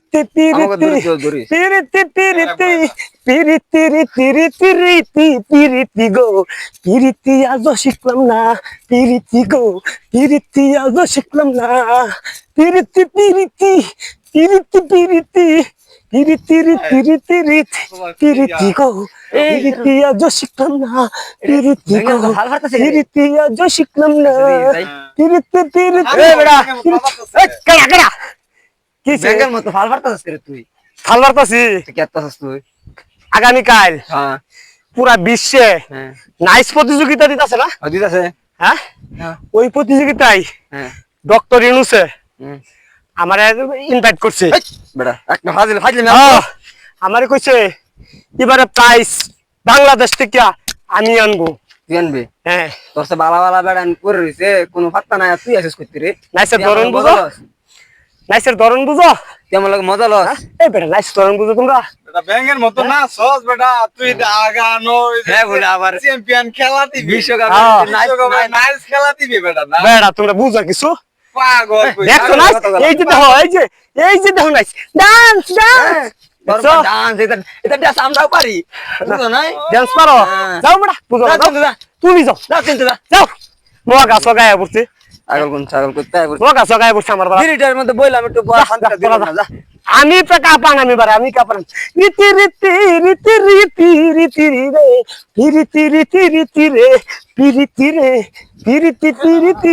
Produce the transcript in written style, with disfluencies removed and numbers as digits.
পিরিতি পিরিতি পিরিতি পিরিতি পিরিতি রীতি রীতি রীতি পিরিতি গো পিরিতি আজও শিখলাম না পিরিতি গো পিরিতি আজও শিখলাম না পিরিতি পিরিতি পিরিতি পিরিতি পিরিতি রীতি রীতি রীতি পিরিতি গো পিরিতি আজও শিখলাম না পিরিতি গো পিরিতি আজও শিখলাম না পিরিতি পিরিতি বেড়া কেডা কেডা কি ব্যাঙ্গের মতো ফাল ফারতাছিস রে তুই ফাল মারতাছি কেতাছিস তুই আগামীকাল হ্যাঁ পুরা বিশ্বে হ্যাঁ নাইস প্রতিযোগিতা দিতেছে না দিতাছে হ্যাঁ হ্যাঁ ওই প্রতিযোগিতায় হ্যাঁ ডক্টর ইউনুসে হুম আমার ইনভাইট করছে বেটা একটা ফাজিল ফাজিল আমারে কইছে এবারে প্রাইস বাংলাদেশ থেকে আমি আনবো তুই আনবি হ্যাঁ তোর সে বালা বালা বেড়ান করে রইছে কোনো পাত্তা নাই তুই আসিস করতে রে নাইসের ধরন বুঝো নাইসের ধরন বুঝো কেমন লাগে মজা লস এই বেটা নাইস ধরন বুঝো তোমরা বেটা ব্যাঙের মতো না সস বেটা তুই আগানো হ্যাঁ বলে আবার চ্যাম্পিয়ন খেলা দিবি বিশ্বকাপ নাইস খেলা দিবি বেটা না বেটা তোমরা বুঝো কিছু পাগল দেখছো নাইস এই যে দেখো এই যে দেখো নাইস ডান্স ডান্স ডান্স এটা ডান্স আমরাও পারি বুঝো নাই ডান্স পারো যাও বেটা বুঝো তুমি যাও না চিন্তা না যাও মোয়া গাছ গায়ে পড়ছে আগল কোন ছাগল করতে আইবো মোয়া গাছ গায়ে পড়ছে আমার বাবা মিনিটের মধ্যে বইলাম একটু শান্তিটা দিলাম না যা আমি তো কাপান আমি বারে আমি কাপান রীতি রীতি রীতি রীতি রীতি রে রীতি রীতি রীতি রে পিরিতি রে পিরিতি পিরিতি